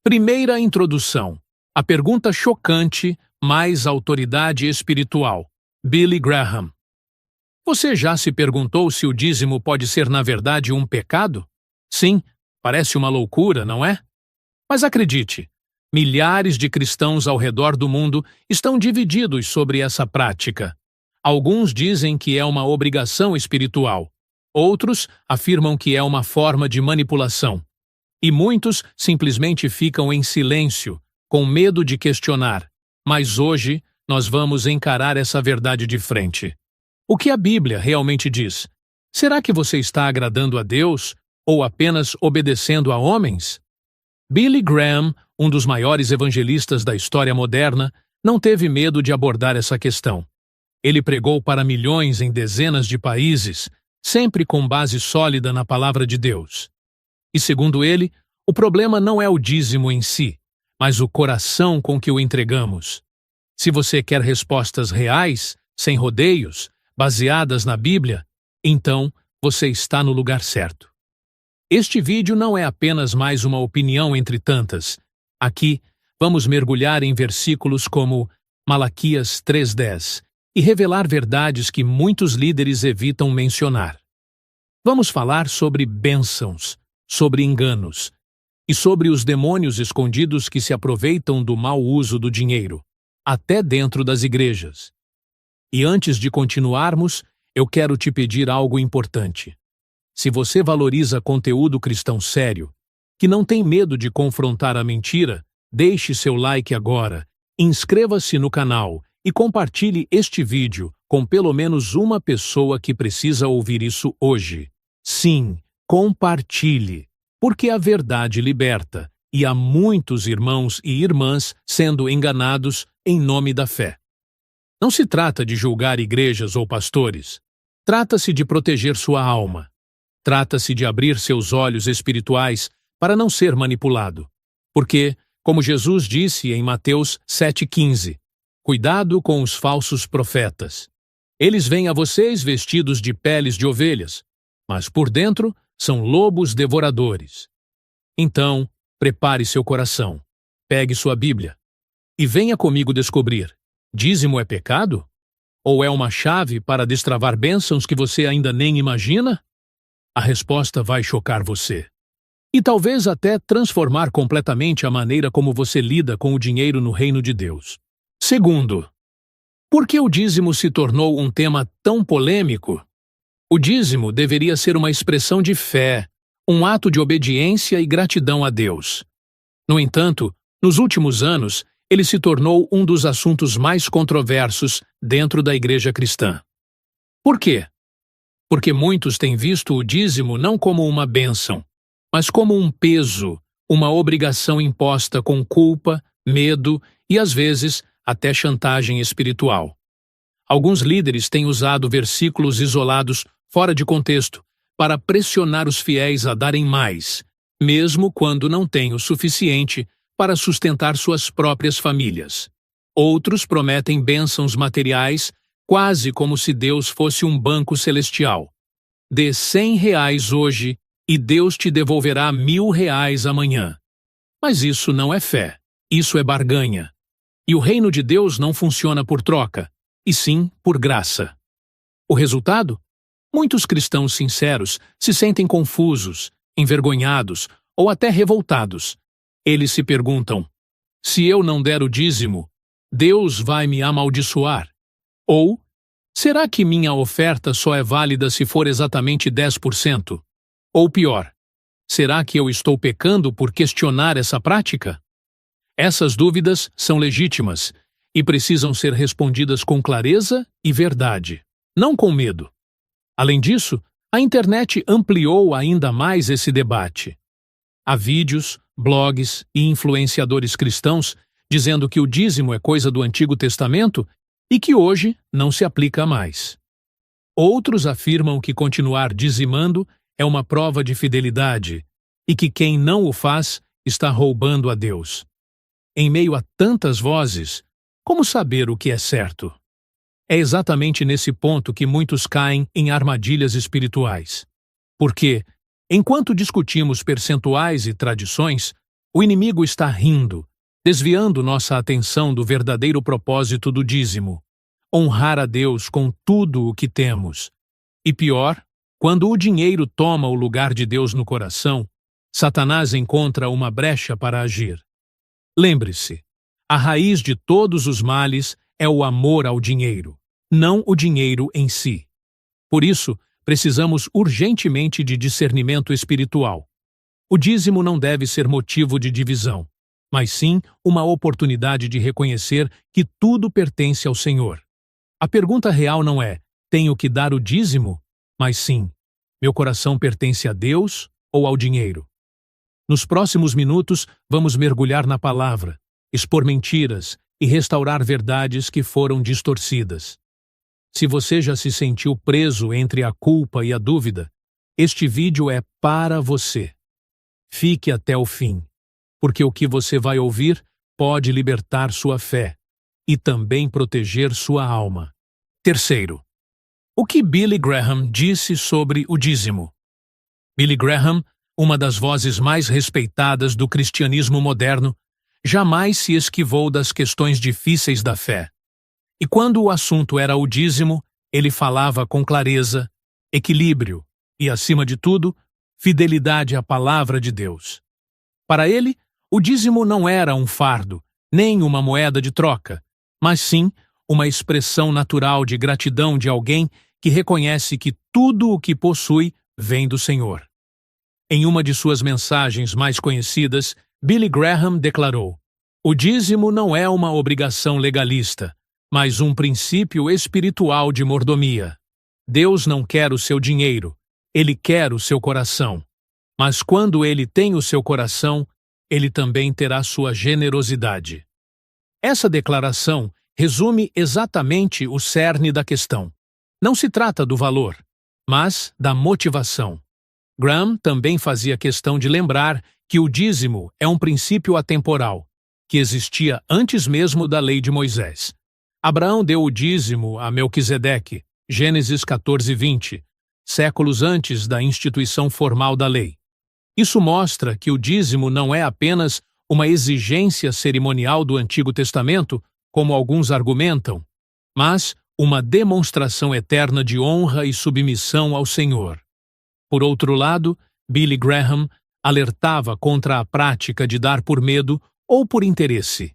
Primeira introdução. A pergunta chocante mais autoridade espiritual. Billy Graham. Você já se perguntou se o dízimo pode ser na verdade um pecado? Sim, parece uma loucura, não é? Mas acredite, milhares de cristãos ao redor do mundo estão divididos sobre essa prática. Alguns dizem que é uma obrigação espiritual. Outros afirmam que é uma forma de manipulação. E muitos simplesmente ficam em silêncio, com medo de questionar. Mas hoje, nós vamos encarar essa verdade de frente. O que a Bíblia realmente diz? Será que você está agradando a Deus ou apenas obedecendo a homens? Billy Graham, um dos maiores evangelistas da história moderna, não teve medo de abordar essa questão. Ele pregou para milhões em dezenas de países, sempre com base sólida na palavra de Deus. E segundo ele, o problema não é o dízimo em si, mas o coração com que o entregamos. Se você quer respostas reais, sem rodeios, baseadas na Bíblia, então você está no lugar certo. Este vídeo não é apenas mais uma opinião entre tantas. Aqui, vamos mergulhar em versículos como Malaquias 3:10 e revelar verdades que muitos líderes evitam mencionar. Vamos falar sobre bênçãos, sobre enganos e sobre os demônios escondidos que se aproveitam do mau uso do dinheiro, até dentro das igrejas. E antes de continuarmos, eu quero te pedir algo importante. Se você valoriza conteúdo cristão sério, que não tem medo de confrontar a mentira, deixe seu like agora, inscreva-se no canal e compartilhe este vídeo com pelo menos uma pessoa que precisa ouvir isso hoje. Sim, compartilhe, porque a verdade liberta e há muitos irmãos e irmãs sendo enganados em nome da fé. Não se trata de julgar igrejas ou pastores. Trata-se de proteger sua alma. Trata-se de abrir seus olhos espirituais para não ser manipulado. Porque, como Jesus disse em Mateus 7,15, cuidado com os falsos profetas. Eles vêm a vocês vestidos de peles de ovelhas, mas por dentro são lobos devoradores. Então, prepare seu coração, pegue sua Bíblia e venha comigo descobrir: dízimo é pecado? Ou é uma chave para destravar bênçãos que você ainda nem imagina? A resposta vai chocar você. E talvez até transformar completamente a maneira como você lida com o dinheiro no reino de Deus. Segundo, por que o dízimo se tornou um tema tão polêmico? O dízimo deveria ser uma expressão de fé, um ato de obediência e gratidão a Deus. No entanto, nos últimos anos, ele se tornou um dos assuntos mais controversos dentro da igreja cristã. Por quê? Porque muitos têm visto o dízimo não como uma bênção, mas como um peso, uma obrigação imposta com culpa, medo e, às vezes, até chantagem espiritual. Alguns líderes têm usado versículos isolados fora de contexto para pressionar os fiéis a darem mais, mesmo quando não têm o suficiente para sustentar suas próprias famílias. Outros prometem bênçãos materiais, quase como se Deus fosse um banco celestial. Dê R$100 hoje e Deus te devolverá R$1.000 amanhã. Mas isso não é fé, isso é barganha. E o reino de Deus não funciona por troca, e sim por graça. O resultado? Muitos cristãos sinceros se sentem confusos, envergonhados ou até revoltados. Eles se perguntam: se eu não der o dízimo, Deus vai me amaldiçoar? Ou, será que minha oferta só é válida se for exatamente 10%? Ou pior, será que eu estou pecando por questionar essa prática? Essas dúvidas são legítimas e precisam ser respondidas com clareza e verdade, não com medo. Além disso, a internet ampliou ainda mais esse debate. Há vídeos, blogs e influenciadores cristãos dizendo que o dízimo é coisa do Antigo Testamento e que hoje não se aplica mais. Outros afirmam que continuar dizimando é uma prova de fidelidade e que quem não o faz está roubando a Deus. Em meio a tantas vozes, como saber o que é certo? É exatamente nesse ponto que muitos caem em armadilhas espirituais. Porque, enquanto discutimos percentuais e tradições, O inimigo está rindo, desviando nossa atenção do verdadeiro propósito do dízimo: honrar a Deus com tudo o que temos. E pior, quando o dinheiro toma o lugar de Deus no coração, Satanás encontra uma brecha para agir. Lembre-se, a raiz de todos os males é o amor ao dinheiro, não o dinheiro em si. Por isso, precisamos urgentemente de discernimento espiritual. O dízimo não deve ser motivo de divisão, mas sim uma oportunidade de reconhecer que tudo pertence ao Senhor. A pergunta real não é: tenho que dar o dízimo? Mas sim: meu coração pertence a Deus ou ao dinheiro? Nos próximos minutos, vamos mergulhar na palavra, expor mentiras e restaurar verdades que foram distorcidas. Se você já se sentiu preso entre a culpa e a dúvida, este vídeo é para você. Fique até o fim, porque o que você vai ouvir pode libertar sua fé e também proteger sua alma. Terceiro, o que Billy Graham disse sobre o dízimo? Billy Graham, uma das vozes mais respeitadas do cristianismo moderno, jamais se esquivou das questões difíceis da fé. E quando o assunto era o dízimo, ele falava com clareza, equilíbrio e, acima de tudo, fidelidade à palavra de Deus. Para ele, o dízimo não era um fardo, nem uma moeda de troca, mas sim uma expressão natural de gratidão de alguém que reconhece que tudo o que possui vem do Senhor. Em uma de suas mensagens mais conhecidas, Billy Graham declarou: o dízimo não é uma obrigação legalista, mas um princípio espiritual de mordomia. Deus não quer o seu dinheiro, Ele quer o seu coração. Mas quando Ele tem o seu coração, Ele também terá sua generosidade. Essa declaração resume exatamente o cerne da questão. Não se trata do valor, mas da motivação. Graham também fazia questão de lembrar que o dízimo é um princípio atemporal, que existia antes mesmo da lei de Moisés. Abraão deu o dízimo a Melquisedeque, Gênesis 14:20, séculos antes da instituição formal da lei. Isso mostra que o dízimo não é apenas uma exigência cerimonial do Antigo Testamento, como alguns argumentam, mas uma demonstração eterna de honra e submissão ao Senhor. Por outro lado, Billy Graham alertava contra a prática de dar por medo ou por interesse.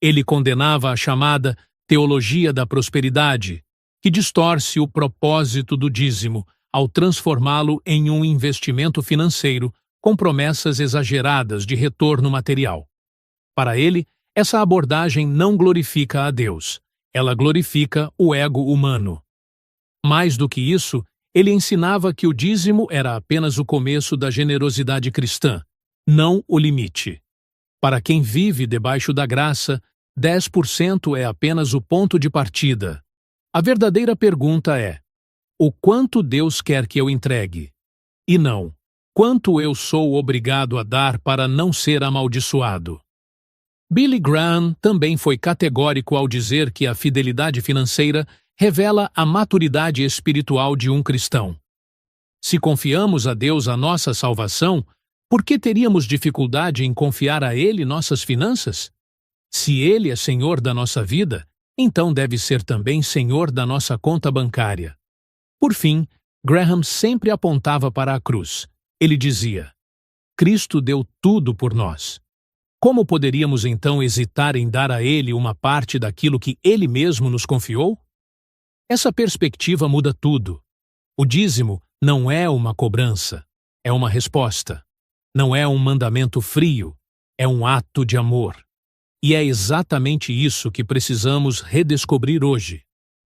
Ele condenava a chamada teologia da prosperidade, que distorce o propósito do dízimo ao transformá-lo em um investimento financeiro com promessas exageradas de retorno material. Para ele, essa abordagem não glorifica a Deus, ela glorifica o ego humano. Mais do que isso, ele ensinava que o dízimo era apenas o começo da generosidade cristã, não o limite. Para quem vive debaixo da graça, 10% é apenas o ponto de partida. A verdadeira pergunta é: o quanto Deus quer que eu entregue? E não, quanto eu sou obrigado a dar para não ser amaldiçoado? Billy Graham também foi categórico ao dizer que a fidelidade financeira revela a maturidade espiritual de um cristão. Se confiamos a Deus a nossa salvação, por que teríamos dificuldade em confiar a Ele nossas finanças? Se Ele é Senhor da nossa vida, então deve ser também Senhor da nossa conta bancária. Por fim, Graham sempre apontava para a cruz. Ele dizia: Cristo deu tudo por nós. Como poderíamos então hesitar em dar a Ele uma parte daquilo que Ele mesmo nos confiou? Essa perspectiva muda tudo. O dízimo não é uma cobrança, é uma resposta. Não é um mandamento frio, é um ato de amor. E é exatamente isso que precisamos redescobrir hoje.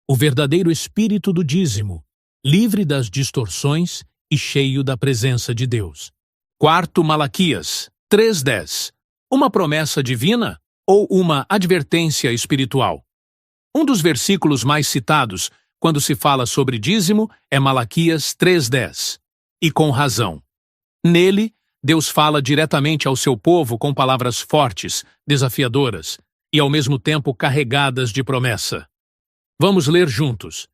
O verdadeiro espírito do dízimo, livre das distorções e cheio da presença de Deus. Quarto, Malaquias 3:10. Uma promessa divina ou uma advertência espiritual? Um dos versículos mais citados quando se fala sobre dízimo é Malaquias 3:10. E com razão. Nele, Deus fala diretamente ao seu povo com palavras fortes, desafiadoras e ao mesmo tempo carregadas de promessa. Vamos ler juntos.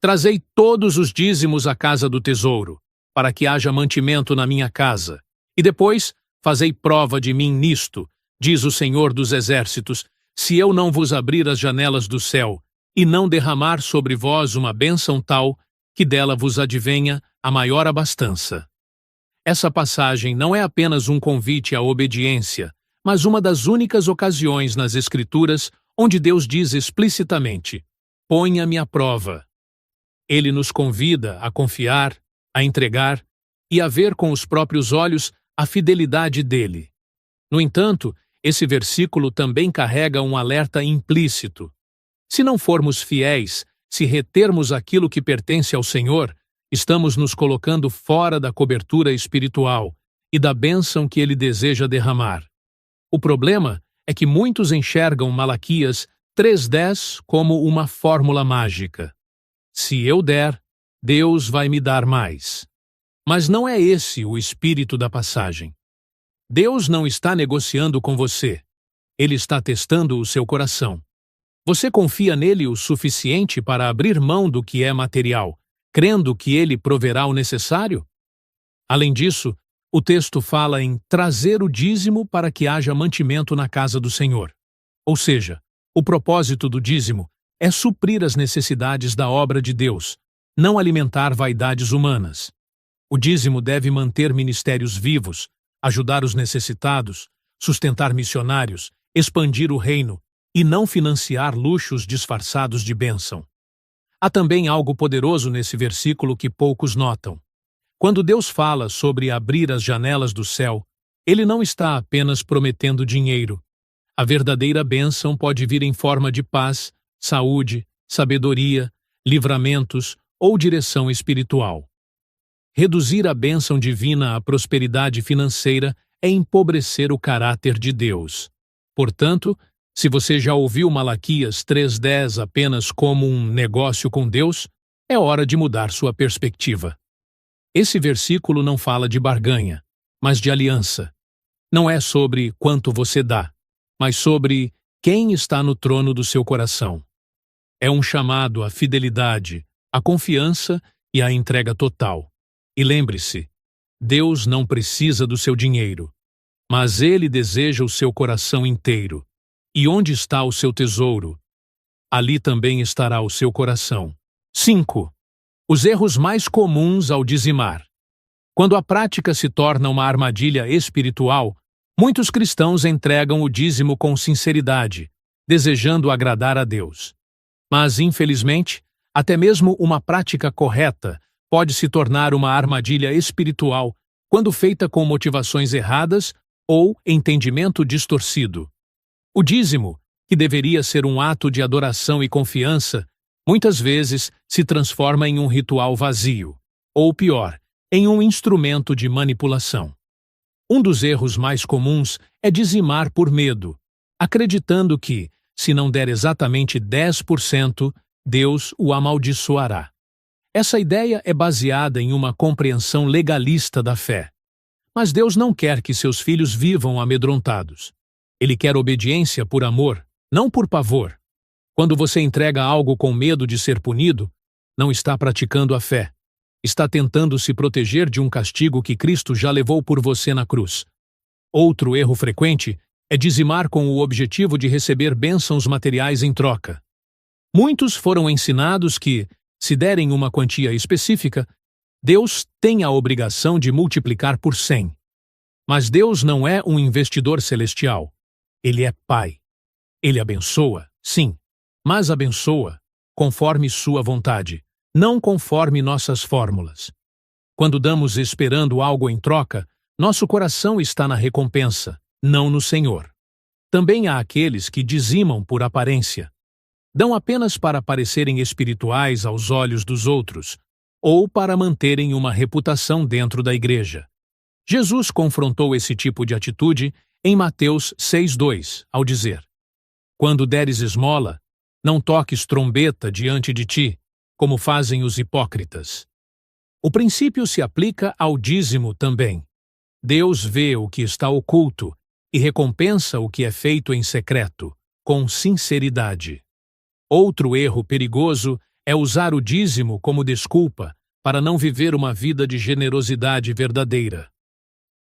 Trazei todos os dízimos à casa do tesouro, para que haja mantimento na minha casa, e depois Fazei prova de mim nisto, diz o Senhor dos Exércitos, se eu não vos abrir as janelas do céu, e não derramar sobre vós uma bênção tal, que dela vos advenha a maior abastança. Essa passagem não é apenas um convite à obediência, mas uma das únicas ocasiões nas Escrituras onde Deus diz explicitamente: ponha-me à prova. Ele nos convida a confiar, a entregar e a ver com os próprios olhos a fidelidade dele. No entanto, esse versículo também carrega um alerta implícito. Se não formos fiéis, se retermos aquilo que pertence ao Senhor, estamos nos colocando fora da cobertura espiritual e da bênção que ele deseja derramar. O problema é que muitos enxergam Malaquias 3:10 como uma fórmula mágica. Se eu der, Deus vai me dar mais. Mas não é esse o espírito da passagem. Deus não está negociando com você. Ele está testando o seu coração. Você confia nele o suficiente para abrir mão do que é material, crendo que ele proverá o necessário? Além disso, o texto fala em trazer o dízimo para que haja mantimento na casa do Senhor. Ou seja, o propósito do dízimo é suprir as necessidades da obra de Deus, não alimentar vaidades humanas. O dízimo deve manter ministérios vivos, ajudar os necessitados, sustentar missionários, expandir o reino e não financiar luxos disfarçados de bênção. Há também algo poderoso nesse versículo que poucos notam. Quando Deus fala sobre abrir as janelas do céu, ele não está apenas prometendo dinheiro. A verdadeira bênção pode vir em forma de paz, saúde, sabedoria, livramentos ou direção espiritual. Reduzir a bênção divina à prosperidade financeira é empobrecer o caráter de Deus. Portanto, se você já ouviu Malaquias 3:10 apenas como um negócio com Deus, é hora de mudar sua perspectiva. Esse versículo não fala de barganha, mas de aliança. Não é sobre quanto você dá, mas sobre quem está no trono do seu coração. É um chamado à fidelidade, à confiança e à entrega total. E lembre-se, Deus não precisa do seu dinheiro, mas Ele deseja o seu coração inteiro. E onde está o seu tesouro? Ali também estará o seu coração. 5. Os erros mais comuns ao dizimar. Quando a prática se torna uma armadilha espiritual, muitos cristãos entregam o dízimo com sinceridade, desejando agradar a Deus. Mas, infelizmente, até mesmo uma prática correta pode se tornar uma armadilha espiritual quando feita com motivações erradas ou entendimento distorcido. O dízimo, que deveria ser um ato de adoração e confiança, muitas vezes se transforma em um ritual vazio, ou pior, em um instrumento de manipulação. Um dos erros mais comuns é dizimar por medo, acreditando que, se não der exatamente 10%, Deus o amaldiçoará. Essa ideia é baseada em uma compreensão legalista da fé. Mas Deus não quer que seus filhos vivam amedrontados. Ele quer obediência por amor, não por pavor. Quando você entrega algo com medo de ser punido, não está praticando a fé. Está tentando se proteger de um castigo que Cristo já levou por você na cruz. Outro erro frequente é dizimar com o objetivo de receber bênçãos materiais em troca. Muitos foram ensinados que, se derem uma quantia específica, Deus tem a obrigação de multiplicar por 100. Mas Deus não é um investidor celestial. Ele é Pai. Ele abençoa, sim, mas abençoa conforme sua vontade, não conforme nossas fórmulas. Quando damos esperando algo em troca, nosso coração está na recompensa, não no Senhor. Também há aqueles que dizimam por aparência. Dão apenas para parecerem espirituais aos olhos dos outros, ou para manterem uma reputação dentro da igreja. Jesus confrontou esse tipo de atitude em Mateus 6:2, ao dizer: Quando deres esmola, não toques trombeta diante de ti, como fazem os hipócritas. O princípio se aplica ao dízimo também. Deus vê o que está oculto e recompensa o que é feito em secreto, com sinceridade. Outro erro perigoso é usar o dízimo como desculpa para não viver uma vida de generosidade verdadeira.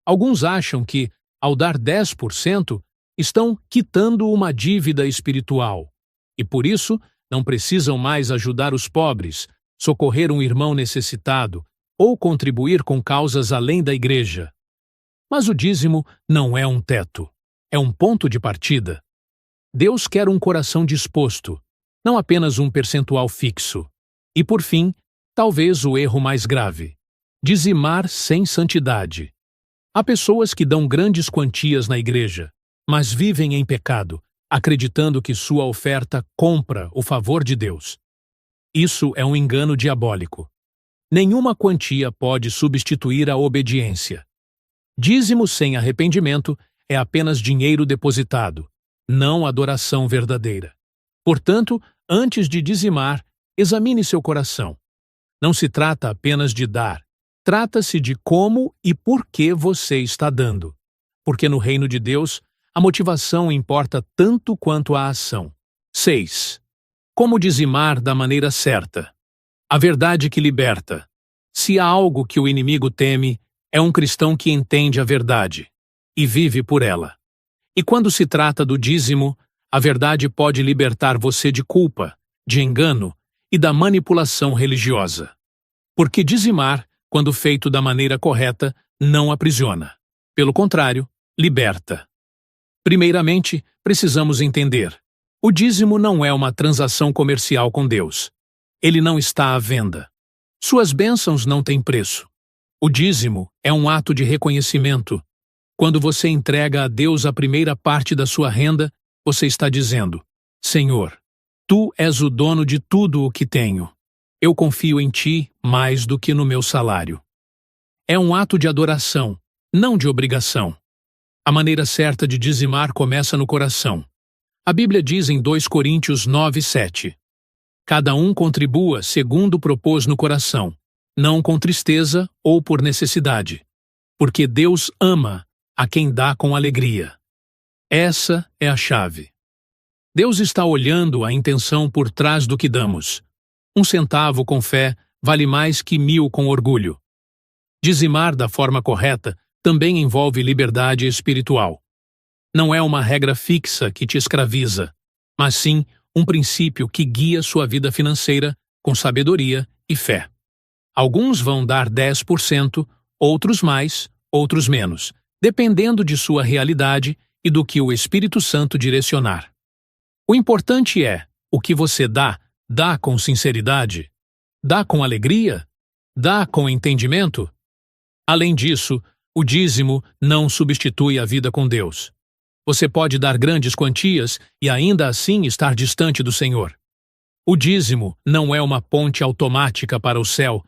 Alguns acham que, ao dar 10%, estão quitando uma dívida espiritual. E por isso, não precisam mais ajudar os pobres, socorrer um irmão necessitado ou contribuir com causas além da igreja. Mas o dízimo não é um teto, é um ponto de partida. Deus quer um coração disposto, não apenas um percentual fixo. E por fim, talvez o erro mais grave: dizimar sem santidade. Há pessoas que dão grandes quantias na igreja, mas vivem em pecado, acreditando que sua oferta compra o favor de Deus. Isso é um engano diabólico. Nenhuma quantia pode substituir a obediência. Dízimo sem arrependimento é apenas dinheiro depositado, não adoração verdadeira. Portanto, antes de dizimar, examine seu coração. Não se trata apenas de dar, trata-se de como e por que você está dando. Porque no reino de Deus, a motivação importa tanto quanto a ação. 6. Como dizimar da maneira certa? A verdade que liberta. Se há algo que o inimigo teme, é um cristão que entende a verdade e vive por ela. E quando se trata do dízimo, a verdade pode libertar você de culpa, de engano e da manipulação religiosa. Porque dizimar, quando feito da maneira correta, não aprisiona. Pelo contrário, liberta. Primeiramente, precisamos entender: o dízimo não é uma transação comercial com Deus. Ele não está à venda. Suas bênçãos não têm preço. O dízimo é um ato de reconhecimento. Quando você entrega a Deus a primeira parte da sua renda, você está dizendo: Senhor, Tu és o dono de tudo o que tenho. Eu confio em Ti mais do que no meu salário. É um ato de adoração, não de obrigação. A maneira certa de dizimar começa no coração. A Bíblia diz em 2 Coríntios 9:7: Cada um contribua segundo propôs no coração, não com tristeza ou por necessidade, porque Deus ama a quem dá com alegria. Essa é a chave. Deus está olhando a intenção por trás do que damos. 1 centavo com fé vale mais que 1000 com orgulho. Dizimar da forma correta também envolve liberdade espiritual. Não é uma regra fixa que te escraviza, mas sim um princípio que guia sua vida financeira com sabedoria e fé. Alguns vão dar 10%, outros mais, outros menos, dependendo de sua realidade e do que o Espírito Santo direcionar. O importante é: o que você dá com sinceridade? Dá com alegria? Dá com entendimento? Além disso, o dízimo não substitui a vida com Deus. Você pode dar grandes quantias e ainda assim estar distante do Senhor. O dízimo não é uma ponte automática para o céu,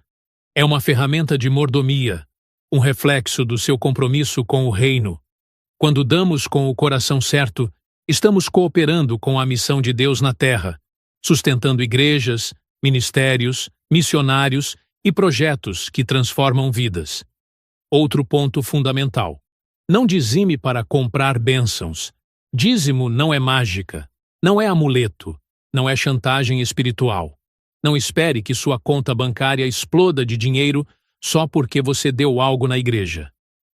é uma ferramenta de mordomia, um reflexo do seu compromisso com o reino. Quando damos com o coração certo, estamos cooperando com a missão de Deus na terra, sustentando igrejas, ministérios, missionários e projetos que transformam vidas. Outro ponto fundamental: não dizime para comprar bênçãos. Dízimo não é mágica, não é amuleto, não é chantagem espiritual. Não espere que sua conta bancária exploda de dinheiro só porque você deu algo na igreja.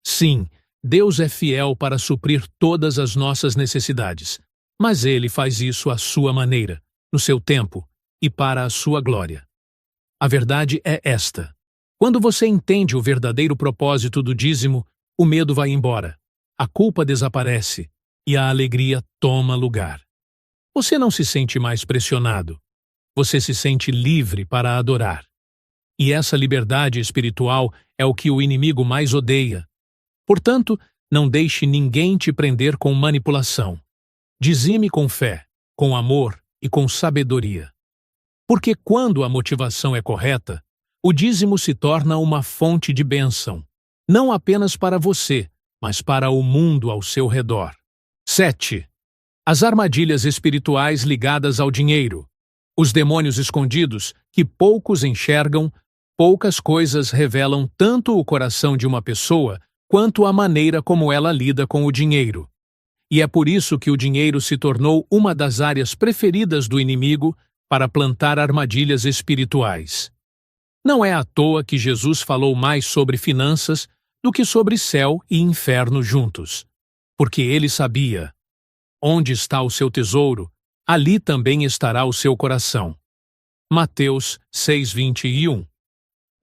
Sim, Deus é fiel para suprir todas as nossas necessidades, mas Ele faz isso à sua maneira, no seu tempo e para a sua glória. A verdade é esta: quando você entende o verdadeiro propósito do dízimo, o medo vai embora, a culpa desaparece e a alegria toma lugar. Você não se sente mais pressionado. Você se sente livre para adorar. E essa liberdade espiritual é o que o inimigo mais odeia. Portanto, não deixe ninguém te prender com manipulação. Dizime com fé, com amor e com sabedoria. Porque quando a motivação é correta, o dízimo se torna uma fonte de bênção, não apenas para você, mas para o mundo ao seu redor. 7. As armadilhas espirituais ligadas ao dinheiro. Os demônios escondidos, que poucos enxergam, poucas coisas revelam tanto o coração de uma pessoa quanto a maneira como ela lida com o dinheiro. E é por isso que o dinheiro se tornou uma das áreas preferidas do inimigo para plantar armadilhas espirituais. Não é à toa que Jesus falou mais sobre finanças do que sobre céu e inferno juntos. porque ele sabia: onde está o seu tesouro, ali também estará o seu coração. Mateus 6:21.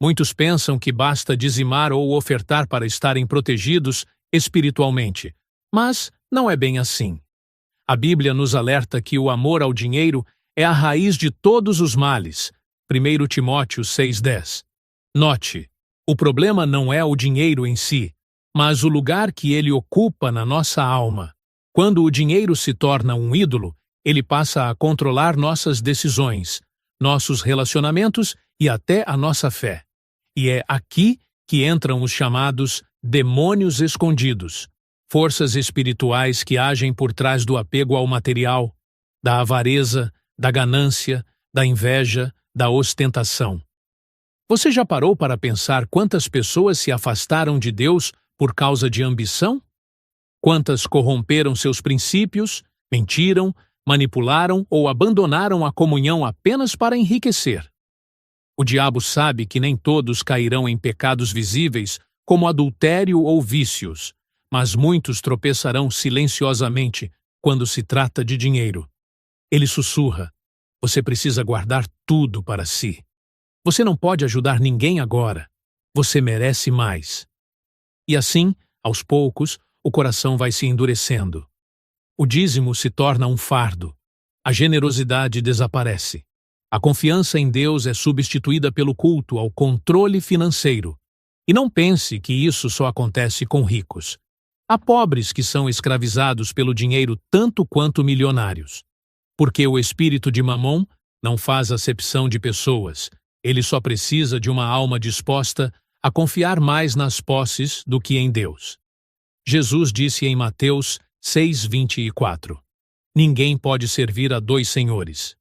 Muitos pensam que basta dizimar ou ofertar para estarem protegidos espiritualmente, mas não é bem assim. A Bíblia nos alerta que o amor ao dinheiro é a raiz de todos os males. 1 Timóteo 6:10. Note, o problema não é o dinheiro em si, mas o lugar que ele ocupa na nossa alma. Quando o dinheiro se torna um ídolo, ele passa a controlar nossas decisões, nossos relacionamentos e até a nossa fé. E é aqui que entram os chamados demônios escondidos, forças espirituais que agem por trás do apego ao material, da avareza, da ganância, da inveja, da ostentação. Você já parou para pensar quantas pessoas se afastaram de Deus por causa de ambição? Quantas corromperam seus princípios, mentiram, manipularam ou abandonaram a comunhão apenas para enriquecer? O diabo sabe que nem todos cairão em pecados visíveis, como adultério ou vícios, mas muitos tropeçarão silenciosamente quando se trata de dinheiro. Ele sussurra: você precisa guardar tudo para si. Você não pode ajudar ninguém agora. Você merece mais. E assim, aos poucos, o coração vai se endurecendo. O dízimo se torna um fardo. A generosidade desaparece. A confiança em Deus é substituída pelo culto ao controle financeiro. E não pense que isso só acontece com ricos. Há pobres que são escravizados pelo dinheiro tanto quanto milionários. Porque o espírito de Mamon não faz acepção de pessoas. Ele só precisa de uma alma disposta a confiar mais nas posses do que em Deus. Jesus disse em Mateus 6:24: ninguém pode servir a dois senhores.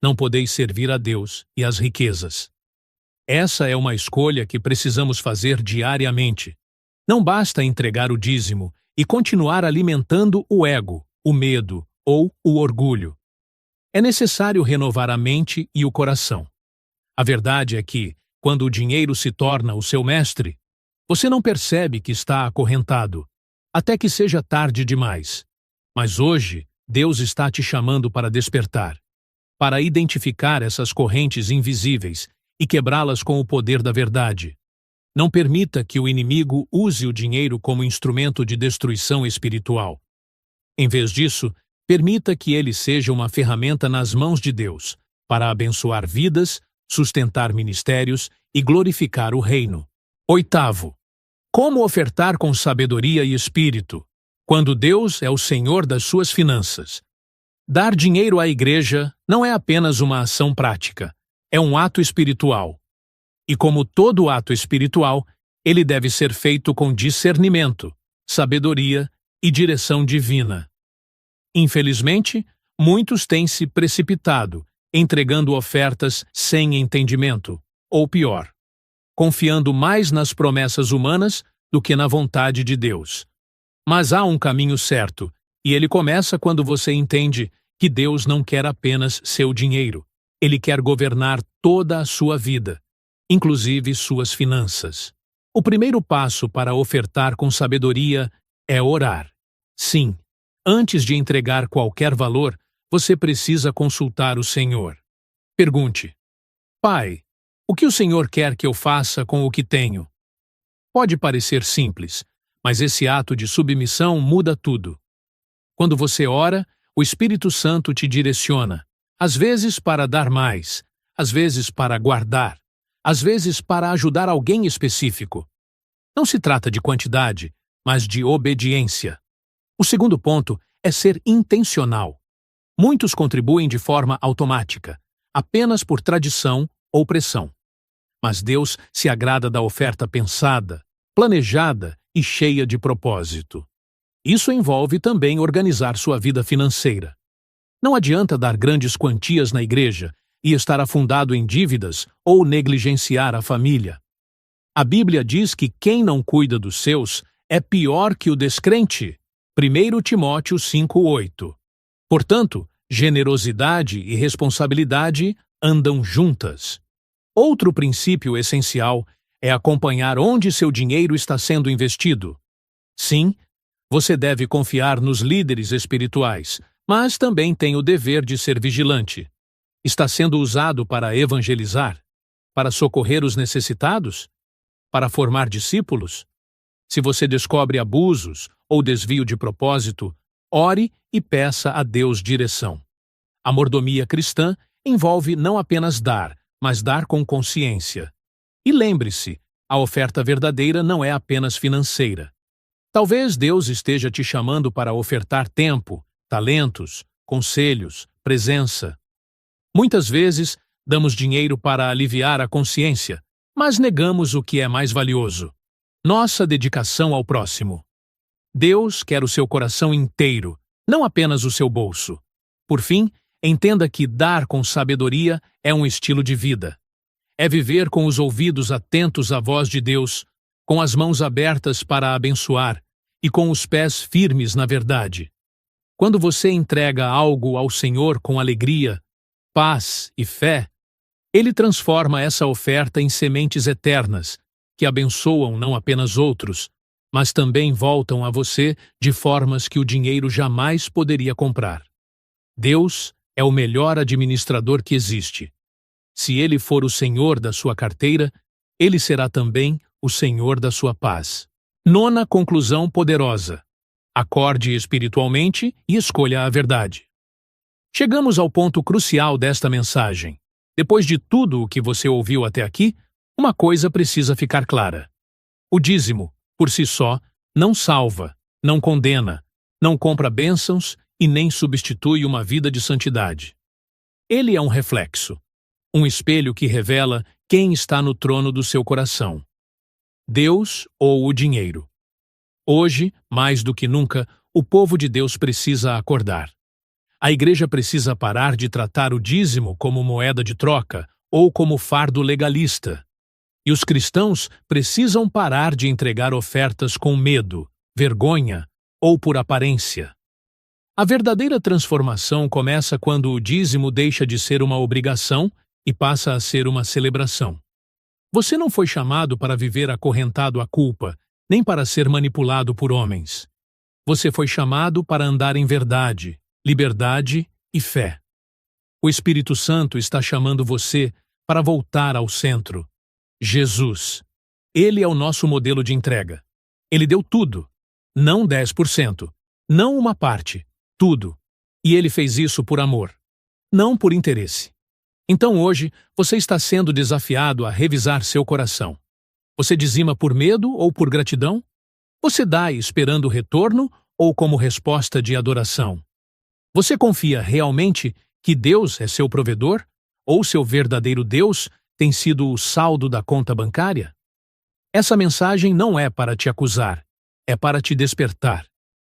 Não podeis servir a Deus e às riquezas. Essa é uma escolha que precisamos fazer diariamente. Não basta entregar o dízimo e continuar alimentando o ego, o medo ou o orgulho. É necessário renovar a mente e o coração. A verdade é que, quando o dinheiro se torna o seu mestre, você não percebe que está acorrentado, até que seja tarde demais. Mas hoje, Deus está te chamando para despertar, para identificar essas correntes invisíveis e quebrá-las com o poder da verdade. Não permita que o inimigo use o dinheiro como instrumento de destruição espiritual. Em vez disso, permita que ele seja uma ferramenta nas mãos de Deus, para abençoar vidas, sustentar ministérios e glorificar o reino. 8º. Como ofertar com sabedoria e espírito, quando Deus é o Senhor das suas finanças? Dar dinheiro à igreja não é apenas uma ação prática, é um ato espiritual. E como todo ato espiritual, ele deve ser feito com discernimento, sabedoria e direção divina. Infelizmente, muitos têm se precipitado, entregando ofertas sem entendimento, ou pior, confiando mais nas promessas humanas do que na vontade de Deus. Mas há um caminho certo, e ele começa quando você entende que Deus não quer apenas seu dinheiro. Ele quer governar toda a sua vida, inclusive suas finanças. O primeiro passo para ofertar com sabedoria é orar. Sim, antes de entregar qualquer valor, você precisa consultar o Senhor. Pergunte: Pai, o que o Senhor quer que eu faça com o que tenho? Pode parecer simples, mas esse ato de submissão muda tudo. Quando você ora, o Espírito Santo te direciona, às vezes para dar mais, às vezes para guardar, às vezes para ajudar alguém específico. Não se trata de quantidade, mas de obediência. O segundo ponto é ser intencional. Muitos contribuem de forma automática, apenas por tradição ou pressão. Mas Deus se agrada da oferta pensada, planejada e cheia de propósito. Isso envolve também organizar sua vida financeira. Não adianta dar grandes quantias na igreja e estar afundado em dívidas ou negligenciar a família. A Bíblia diz que quem não cuida dos seus é pior que o descrente. 1 Timóteo 5:8. Portanto, generosidade e responsabilidade andam juntas. Outro princípio essencial é acompanhar onde seu dinheiro está sendo investido. Sim, Você deve confiar nos líderes espirituais, mas também tem o dever de ser vigilante. Está sendo usado para evangelizar? Para socorrer os necessitados? Para formar discípulos? Se você descobre abusos ou desvio de propósito, ore e peça a Deus direção. A mordomia cristã envolve não apenas dar, mas dar com consciência. E lembre-se, a oferta verdadeira não é apenas financeira. Talvez Deus esteja te chamando para ofertar tempo, talentos, conselhos, presença. Muitas vezes, damos dinheiro para aliviar a consciência, mas negamos o que é mais valioso: nossa dedicação ao próximo. Deus quer o seu coração inteiro, não apenas o seu bolso. Por fim, entenda que dar com sabedoria é um estilo de vida. É viver com os ouvidos atentos à voz de Deus, com as mãos abertas para abençoar e com os pés firmes na verdade. Quando você entrega algo ao Senhor com alegria, paz e fé, Ele transforma essa oferta em sementes eternas, que abençoam não apenas outros, mas também voltam a você de formas que o dinheiro jamais poderia comprar. Deus é o melhor administrador que existe. Se Ele for o Senhor da sua carteira, Ele será também o Senhor da sua paz. Nona conclusão poderosa: acorde espiritualmente e escolha a verdade. Chegamos ao ponto crucial desta mensagem. Depois de tudo o que você ouviu até aqui, uma coisa precisa ficar clara. O dízimo, por si só, não salva, não condena, não compra bênçãos e nem substitui uma vida de santidade. Ele é um reflexo, um espelho que revela quem está no trono do seu coração: Deus ou o dinheiro. Hoje, mais do que nunca, o povo de Deus precisa acordar. A igreja precisa parar de tratar o dízimo como moeda de troca ou como fardo legalista. E os cristãos precisam parar de entregar ofertas com medo, vergonha ou por aparência. A verdadeira transformação começa quando o dízimo deixa de ser uma obrigação e passa a ser uma celebração. Você não foi chamado para viver acorrentado à culpa, nem para ser manipulado por homens. Você foi chamado para andar em verdade, liberdade e fé. O Espírito Santo está chamando você para voltar ao centro. Jesus. Ele é o nosso modelo de entrega. Ele deu tudo. Não 10%. Não uma parte. Tudo. E ele fez isso por amor. Não por interesse. Então hoje, você está sendo desafiado a revisar seu coração. Você dizima por medo ou por gratidão? Você dá esperando retorno ou como resposta de adoração? Você confia realmente que Deus é seu provedor? Ou seu verdadeiro Deus tem sido o saldo da conta bancária? Essa mensagem não é para te acusar, é para te despertar.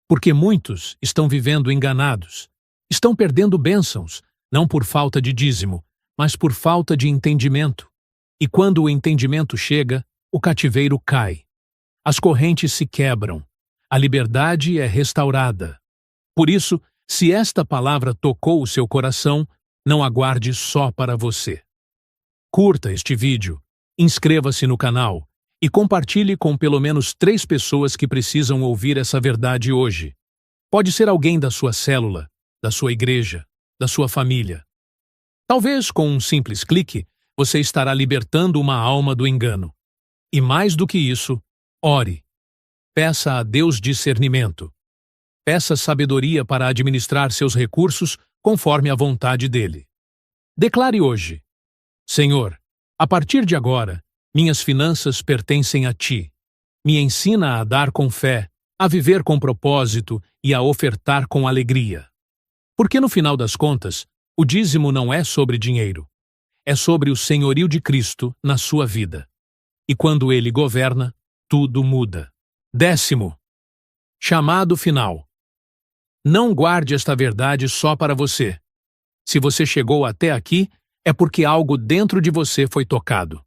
Porque muitos estão vivendo enganados, estão perdendo bênçãos, não por falta de dízimo, mas por falta de entendimento. E quando o entendimento chega, o cativeiro cai. As correntes se quebram. A liberdade é restaurada. Por isso, se esta palavra tocou o seu coração, não aguarde só para você. Curta este vídeo, inscreva-se no canal e compartilhe com pelo menos 3 pessoas que precisam ouvir essa verdade hoje. Pode ser alguém da sua célula, da sua igreja, da sua família. Talvez com um simples clique, você estará libertando uma alma do engano. E mais do que isso, ore. Peça a Deus discernimento. Peça sabedoria para administrar seus recursos conforme a vontade dele. Declare hoje: Senhor, a partir de agora, minhas finanças pertencem a Ti. Me ensina a dar com fé, a viver com propósito e a ofertar com alegria. Porque no final das contas, o dízimo não é sobre dinheiro. É sobre o senhorio de Cristo na sua vida. E quando Ele governa, tudo muda. 10º. Chamado final. Não guarde esta verdade só para você. Se você chegou até aqui, é porque algo dentro de você foi tocado.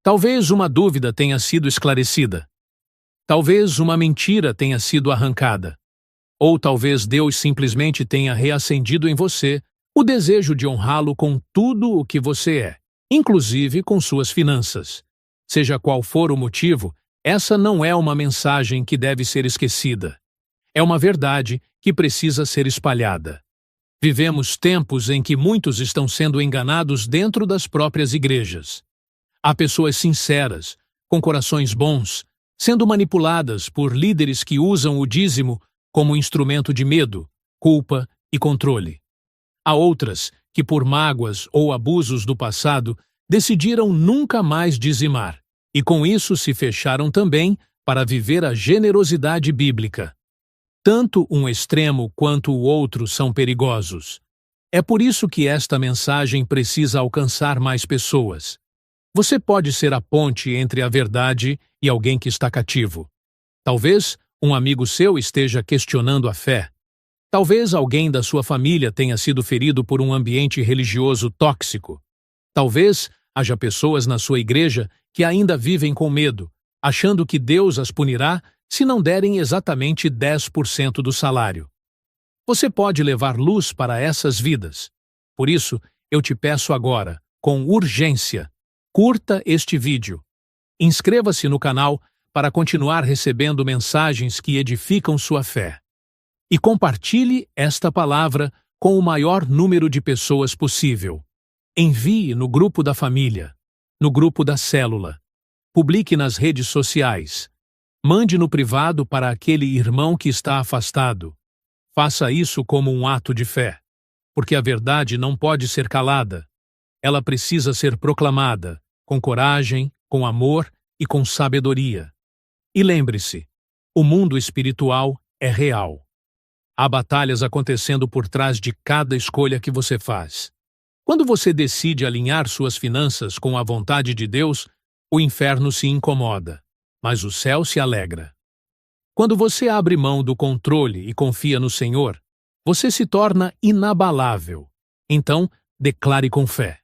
Talvez uma dúvida tenha sido esclarecida. Talvez uma mentira tenha sido arrancada. Ou talvez Deus simplesmente tenha reacendido em você o desejo de honrá-lo com tudo o que você é, inclusive com suas finanças. Seja qual for o motivo, essa não é uma mensagem que deve ser esquecida. É uma verdade que precisa ser espalhada. Vivemos tempos em que muitos estão sendo enganados dentro das próprias igrejas. Há pessoas sinceras, com corações bons, sendo manipuladas por líderes que usam o dízimo como instrumento de medo, culpa e controle. Há outras que, por mágoas ou abusos do passado, decidiram nunca mais dizimar, e com isso se fecharam também para viver a generosidade bíblica. Tanto um extremo quanto o outro são perigosos. É por isso que esta mensagem precisa alcançar mais pessoas. Você pode ser a ponte entre a verdade e alguém que está cativo. Talvez um amigo seu esteja questionando a fé. Talvez alguém da sua família tenha sido ferido por um ambiente religioso tóxico. Talvez haja pessoas na sua igreja que ainda vivem com medo, achando que Deus as punirá se não derem exatamente 10% do salário. Você pode levar luz para essas vidas. Por isso, eu te peço agora, com urgência, curta este vídeo. Inscreva-se no canal para continuar recebendo mensagens que edificam sua fé. E compartilhe esta palavra com o maior número de pessoas possível. Envie no grupo da família, no grupo da célula. Publique nas redes sociais. Mande no privado para aquele irmão que está afastado. Faça isso como um ato de fé, porque a verdade não pode ser calada. Ela precisa ser proclamada, com coragem, com amor e com sabedoria. E lembre-se, o mundo espiritual é real. Há batalhas acontecendo por trás de cada escolha que você faz. Quando você decide alinhar suas finanças com a vontade de Deus, o inferno se incomoda, mas o céu se alegra. Quando você abre mão do controle e confia no Senhor, você se torna inabalável. Então, declare com fé: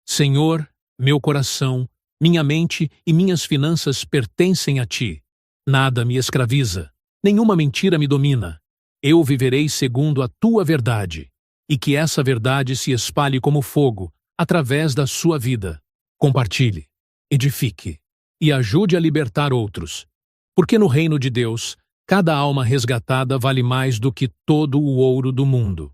Senhor, meu coração, minha mente e minhas finanças pertencem a Ti. Nada me escraviza, nenhuma mentira me domina. Eu viverei segundo a Tua verdade, e que essa verdade se espalhe como fogo através da sua vida. Compartilhe, edifique e ajude a libertar outros, porque no reino de Deus, cada alma resgatada vale mais do que todo o ouro do mundo.